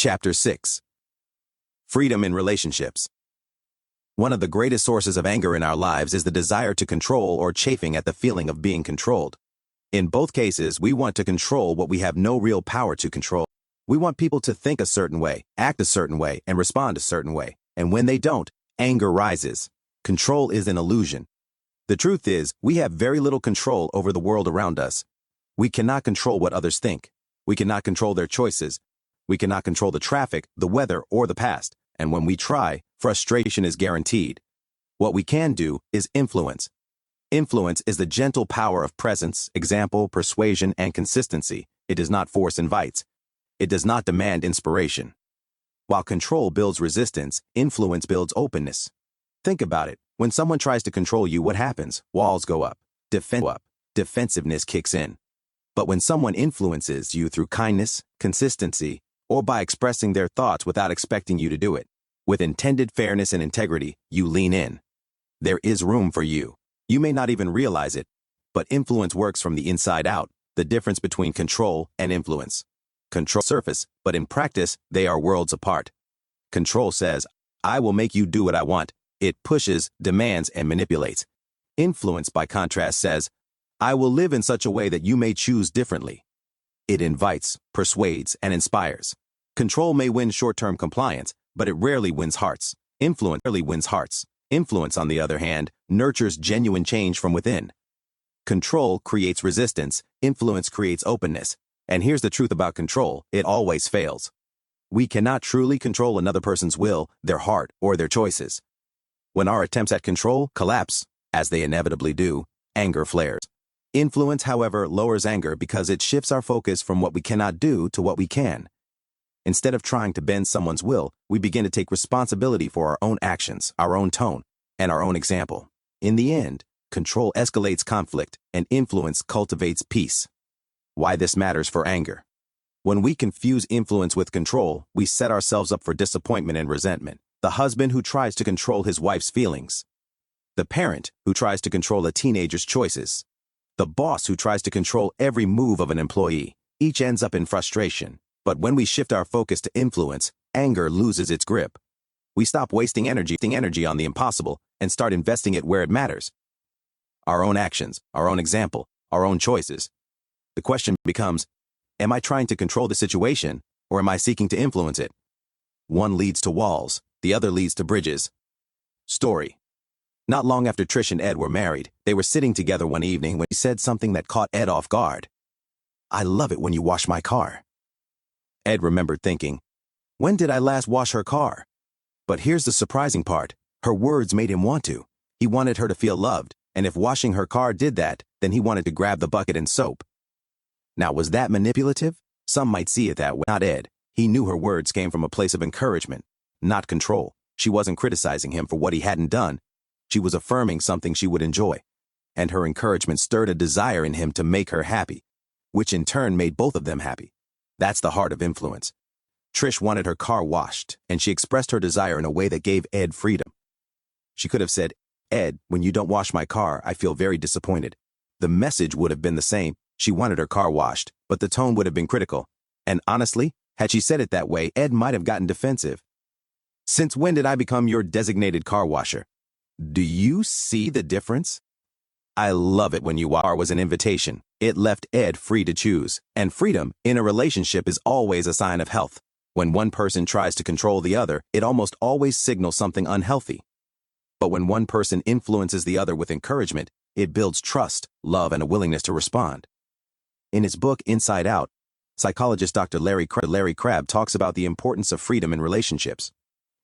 Chapter 6. Freedom in Relationships. One of the greatest sources of anger in our lives is the desire to control or chafing at the feeling of being controlled. In both cases, we want to control what we have no real power to control. We want people to think a certain way, act a certain way, and respond a certain way. And when they don't, anger rises. Control is an illusion. The truth is, we have very little control over the world around us. We cannot control what others think. We cannot control their choices. We cannot control the traffic, the weather, or the past. And when we try, frustration is guaranteed. What we can do is influence. Influence is the gentle power of presence, example, persuasion, and consistency. It does not force invites. It does not demand inspiration. While control builds resistance, influence builds openness. Think about it. When someone tries to control you, what happens? Walls go up. Defensiveness kicks in. But when someone influences you through kindness, consistency, or by expressing their thoughts without expecting you to do it, with intended fairness and integrity, you lean in. There is room for you. You may not even realize it, but influence works from the inside out. The difference between control and influence. Control surface, but in practice, they are worlds apart. Control says, I will make you do what I want. It pushes, demands, and manipulates. Influence, by contrast, says, I will live in such a way that you may choose differently. It invites, persuades, and inspires. Control may win short-term compliance, but it rarely wins hearts. Influence rarely wins hearts. Influence, on the other hand, nurtures genuine change from within. Control creates resistance. Influence creates openness. And here's the truth about control: it always fails. We cannot truly control another person's will, their heart, or their choices. When our attempts at control collapse, as they inevitably do, anger flares. Influence, however, lowers anger because it shifts our focus from what we cannot do to what we can. Instead of trying to bend someone's will, we begin to take responsibility for our own actions, our own tone, and our own example. In the end, control escalates conflict, and influence cultivates peace. Why this matters for anger. When we confuse influence with control, we set ourselves up for disappointment and resentment. The husband who tries to control his wife's feelings. The parent who tries to control a teenager's choices. The boss who tries to control every move of an employee. Each ends up in frustration. But when we shift our focus to influence, anger loses its grip. We stop wasting energy on the impossible and start investing it where it matters. Our own actions, our own example, our own choices. The question becomes, am I trying to control the situation, or am I seeking to influence it? One leads to walls, the other leads to bridges. Story. Not long after Trish and Ed were married, they were sitting together one evening when he said something that caught Ed off guard. I love it when you wash my car. Ed remembered thinking, when did I last wash her car? But here's the surprising part. Her words made him want to. He wanted her to feel loved, and if washing her car did that, then he wanted to grab the bucket and soap. Now, was that manipulative? Some might see it that way. Not Ed. He knew her words came from a place of encouragement, not control. She wasn't criticizing him for what he hadn't done. She was affirming something she would enjoy. And her encouragement stirred a desire in him to make her happy, which in turn made both of them happy. That's the heart of influence. Trish wanted her car washed, and she expressed her desire in a way that gave Ed freedom. She could have said, Ed, when you don't wash my car, I feel very disappointed. The message would have been the same. She wanted her car washed, but the tone would have been critical. And honestly, had she said it that way, Ed might have gotten defensive. Since when did I become your designated car washer? Do you see the difference? I love it when you are was an invitation. It left Ed free to choose. And freedom in a relationship is always a sign of health. When one person tries to control the other, it almost always signals something unhealthy. But when one person influences the other with encouragement, it builds trust, love, and a willingness to respond. In his book, Inside Out, psychologist Dr. Larry Crabb talks about the importance of freedom in relationships.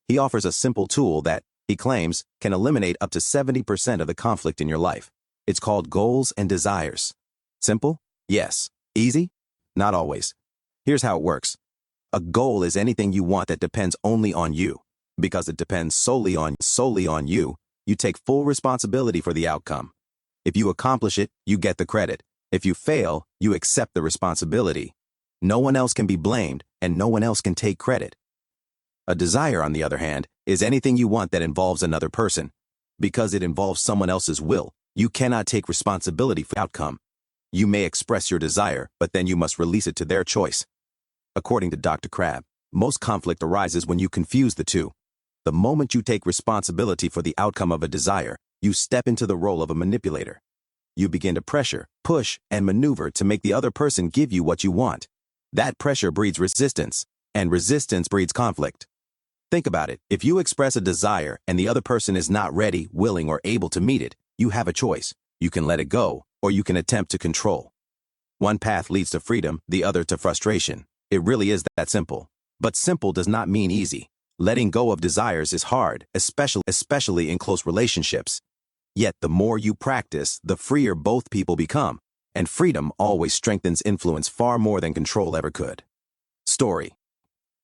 He offers a simple tool that, he claims, can eliminate up to 70% of the conflict in your life. It's called goals and desires. Simple? Yes. Easy? Not always. Here's how it works. A goal is anything you want that depends only on you. Because it depends solely on you, you take full responsibility for the outcome. If you accomplish it, you get the credit. If you fail, you accept the responsibility. No one else can be blamed, and no one else can take credit. A desire, on the other hand, is anything you want that involves another person. Because it involves someone else's will, you cannot take responsibility for the outcome. You may express your desire, but then you must release it to their choice. According to Dr. Crabb, Most conflict arises when you confuse the two. The moment you take responsibility for the outcome of a desire, you step into the role of a manipulator. You begin to pressure, push, and maneuver to make the other person give you what you want. That pressure breeds resistance, and resistance breeds conflict. Think about it. If you express a desire and the other person is not ready, willing, or able to meet it, you have a choice. You can let it go, or you can attempt to control. One path leads to freedom, the other to frustration. It really is that simple. But simple does not mean easy. Letting go of desires is hard, especially in close relationships. Yet the more you practice, the freer both people become. And freedom always strengthens influence far more than control ever could. Story.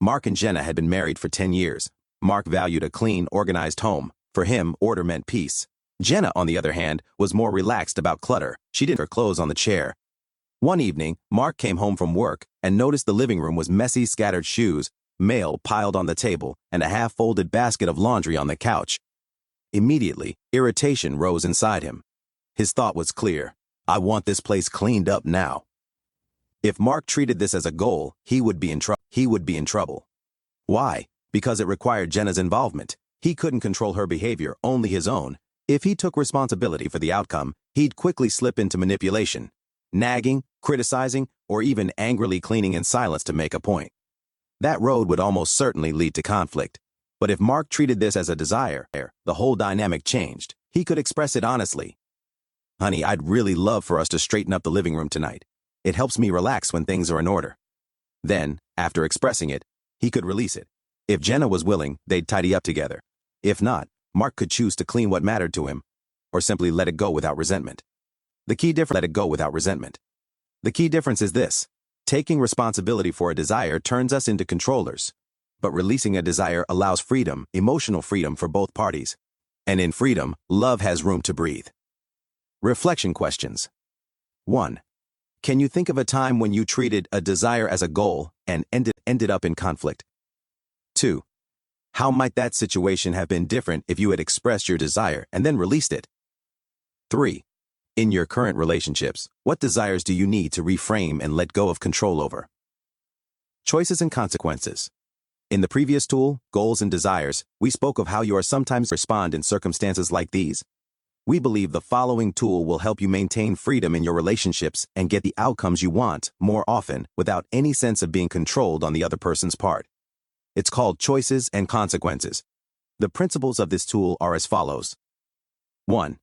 Mark and Jenna had been married for 10 years. Mark valued a clean, organized home. For him, order meant peace. Jenna, on the other hand, was more relaxed about clutter. She didn't her clothes on the chair. One evening, Mark came home from work and noticed the living room was messy, scattered shoes, mail piled on the table, and a half-folded basket of laundry on the couch. Immediately, irritation rose inside him. His thought was clear. I want this place cleaned up now. If Mark treated this as a goal, he would be in trouble. Why? Because it required Jenna's involvement. He couldn't control her behavior, only his own. If he took responsibility for the outcome, he'd quickly slip into manipulation, nagging, criticizing, or even angrily cleaning in silence to make a point. That road would almost certainly lead to conflict. But if Mark treated this as a desire, the whole dynamic changed. He could express it honestly. Honey, I'd really love for us to straighten up the living room tonight. It helps me relax when things are in order. Then, after expressing it, he could release it. If Jenna was willing, they'd tidy up together. If not, Mark could choose to clean what mattered to him, or simply let it go without resentment. The key difference is this. Taking responsibility for a desire turns us into controllers. But releasing a desire allows freedom, emotional freedom for both parties. And in freedom, love has room to breathe. Reflection questions. 1. Can you think of a time when you treated a desire as a goal and ended up in conflict? 2. How might that situation have been different if you had expressed your desire and then released it? 3. In your current relationships, what desires do you need to reframe and let go of control over? Choices and consequences. In the previous tool, Goals and Desires, we spoke of how you are sometimes respond in circumstances like these. We believe the following tool will help you maintain freedom in your relationships and get the outcomes you want more often without any sense of being controlled on the other person's part. It's called Choices and Consequences. The principles of this tool are as follows. 1.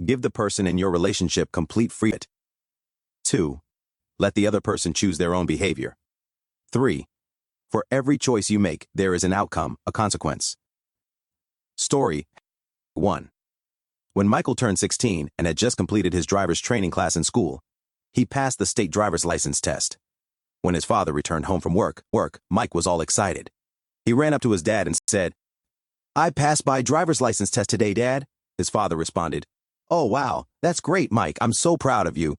Give the person in your relationship complete freedom. 2. Let the other person choose their own behavior. 3. For every choice you make, there is an outcome, a consequence. Story. 1. When Michael turned 16 and had just completed his driver's training class in school, he passed the state driver's license test. When his father returned home from work, Mike was all excited. He ran up to his dad and said, "I passed my driver's license test today, Dad." His father responded, "Oh, wow, that's great, Mike. I'm so proud of you."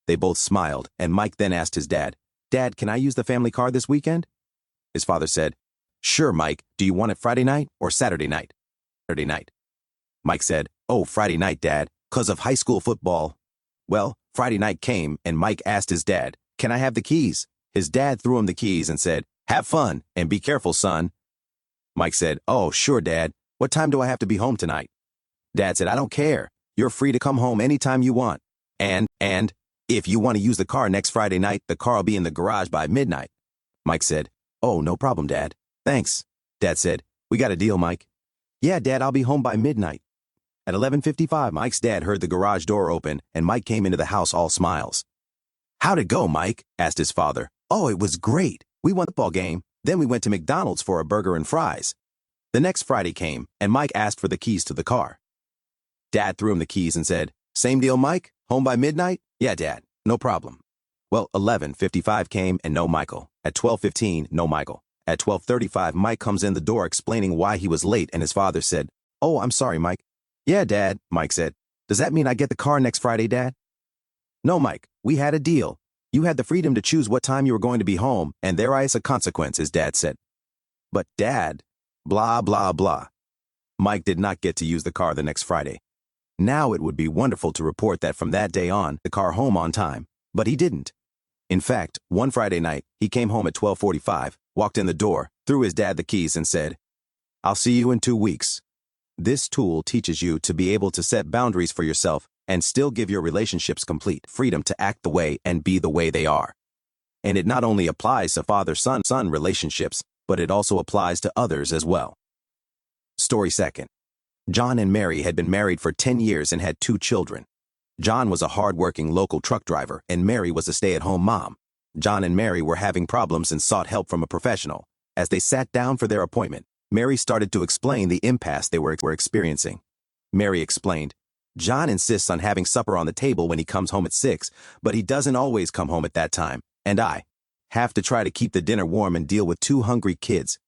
They both smiled, and Mike then asked his dad, "Dad, can I use the family car this weekend?" His father said, "Sure, Mike. Do you want it Friday night or Saturday night?" "Saturday night." Mike said, "Oh, Friday night, Dad, 'cause of high school football." Well, Friday night came, and Mike asked his dad, "Can I have the keys?" His dad threw him the keys and said, "Have fun, and be careful, son." Mike said, "Oh, sure, Dad. What time do I have to be home tonight?" Dad said, "I don't care. You're free to come home anytime you want. And, if you want to use the car next Friday night, the car will be in the garage by midnight." Mike said, "Oh, no problem, Dad. Thanks." Dad said, "We got a deal, Mike." "Yeah, Dad, I'll be home by midnight." At 11:55, Mike's dad heard the garage door open, and Mike came into the house all smiles. "How'd it go, Mike?" asked his father. "Oh, it was great. We won the football game. Then we went to McDonald's for a burger and fries." The next Friday came, and Mike asked for the keys to the car. Dad threw him the keys and said, "Same deal, Mike? Home by midnight?" "Yeah, Dad, no problem." Well, 11:55 came and no Michael. At 12:15, no Michael. At 12:35, Mike comes in the door explaining why he was late, and his father said, "Oh, I'm sorry, Mike." "Yeah, Dad," Mike said. "Does that mean I get the car next Friday, Dad?" "No, Mike, we had a deal. You had the freedom to choose what time you were going to be home, and there is a consequence," his dad said. "But Dad, blah, blah, blah." Mike did not get to use the car the next Friday. Now it would be wonderful to report that from that day on, the car home on time, but he didn't. In fact, one Friday night, he came home at 12:45, walked in the door, threw his dad the keys and said, "I'll see you in 2 weeks." This tool teaches you to be able to set boundaries for yourself and still give your relationships complete freedom to act the way and be the way they are. And it not only applies to father-son relationships, but it also applies to others as well. Story second. John and Mary had been married for 10 years and had 2 children. John was a hard-working local truck driver and Mary was a stay-at-home mom. John and Mary were having problems and sought help from a professional. As they sat down for their appointment, Mary started to explain the impasse they were experiencing. Mary explained, "John insists on having supper on the table when he comes home at 6, but he doesn't always come home at that time, and I have to try to keep the dinner warm and deal with 2 hungry kids."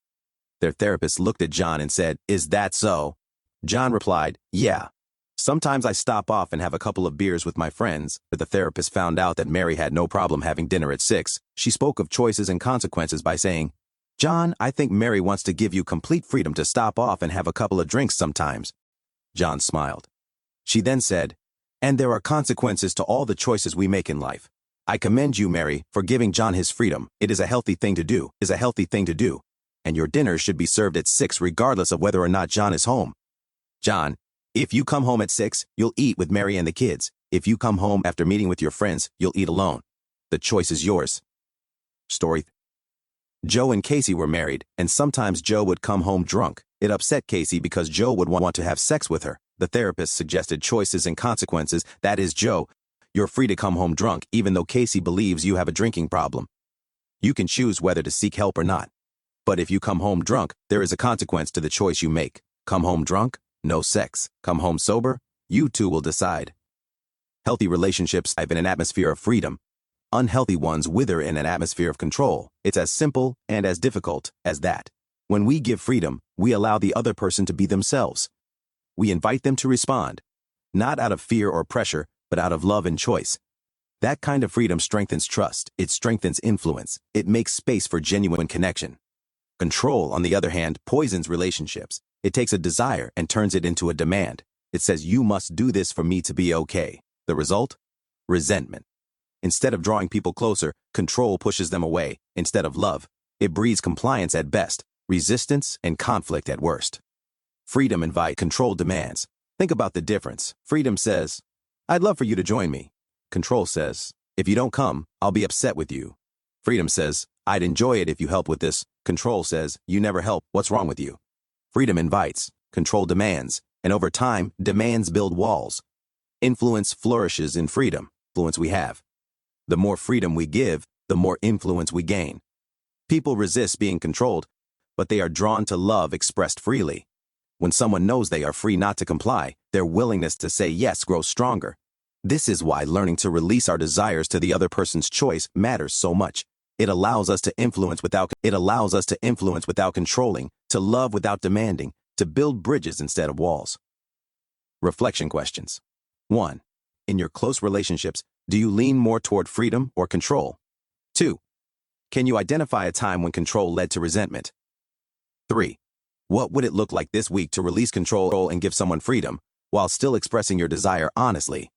Their therapist looked at John and said, "Is that so?" John replied, "Yeah. Sometimes I stop off and have a couple of beers with my friends." But the therapist found out that Mary had no problem having dinner at 6. She spoke of choices and consequences by saying, "John, I think Mary wants to give you complete freedom to stop off and have a couple of drinks sometimes." John smiled. She then said, "And there are consequences to all the choices we make in life. I commend you, Mary, for giving John his freedom. It is a healthy thing to do. And your dinner should be served at 6 regardless of whether or not John is home. John, if you come home at 6, you'll eat with Mary and the kids. If you come home after meeting with your friends, you'll eat alone. The choice is yours." Story. Joe and Casey were married, and sometimes Joe would come home drunk. It upset Casey because Joe would want to have sex with her. The therapist suggested choices and consequences. That is, Joe, you're free to come home drunk even though Casey believes you have a drinking problem. You can choose whether to seek help or not. But if you come home drunk, there is a consequence to the choice you make. Come home drunk? No sex. Come home sober? You two will decide. Healthy relationships thrive in an atmosphere of freedom. Unhealthy ones wither in an atmosphere of control. It's as simple and as difficult as that. When we give freedom, we allow the other person to be themselves. We invite them to respond, not out of fear or pressure, but out of love and choice. That kind of freedom strengthens trust. It strengthens influence. It makes space for genuine connection. Control, on the other hand, poisons relationships. It takes a desire and turns it into a demand. It says, "You must do this for me to be okay." The result? Resentment. Instead of drawing people closer, control pushes them away. Instead of love, it breeds compliance at best, resistance and conflict at worst. Freedom invites, control demands. Think about the difference. Freedom says, "I'd love for you to join me." Control says, "If you don't come, I'll be upset with you." Freedom says, "I'd enjoy it if you help with this." Control says, "You never help. What's wrong with you?" Freedom invites, control demands, and over time, demands build walls. Influence flourishes in freedom. Influence we have. The more freedom we give, the more influence we gain. People resist being controlled, but they are drawn to love expressed freely. When someone knows they are free not to comply, their willingness to say yes grows stronger. This is why learning to release our desires to the other person's choice matters so much. It allows us to influence without controlling, to love without demanding, to build bridges instead of walls. Reflection questions. 1. In your close relationships, do you lean more toward freedom or control? 2. Can you identify a time when control led to resentment? 3. What would it look like this week to release control and give someone freedom while still expressing your desire honestly?